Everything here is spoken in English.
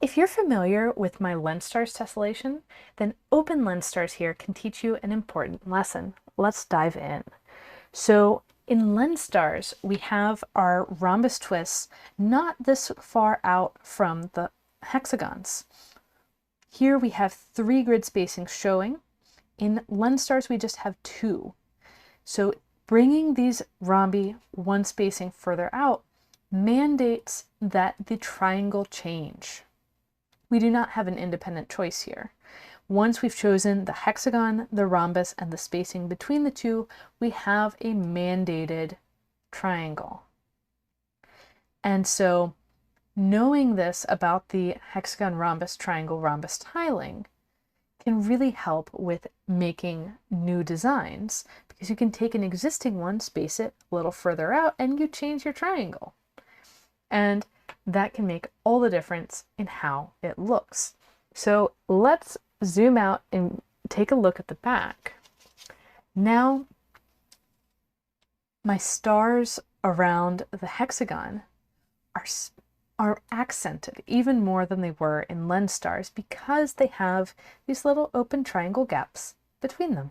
If you're familiar with my lens stars tessellation, then open lens stars here can teach you an important lesson. Let's dive in. So in lens stars, we have our rhombus twists not this far out from the hexagons. Here we have 3 grid spacings showing. In lens stars, we just have 2. So bringing these rhombi 1 spacing further out mandates that the triangle change. We do not have an independent choice here. Once we've chosen the hexagon, the rhombus, and the spacing between the two, we have a mandated triangle. And so knowing this about the hexagon, rhombus, triangle, rhombus tiling can really help with making new designs, because you can take an existing one, space it a little further out, and you change your triangle. And that can make all the difference in how it looks. So let's zoom out and take a look at the back. Now, my stars around the hexagon are accented even more than they were in lens stars because they have these little open triangle gaps between them.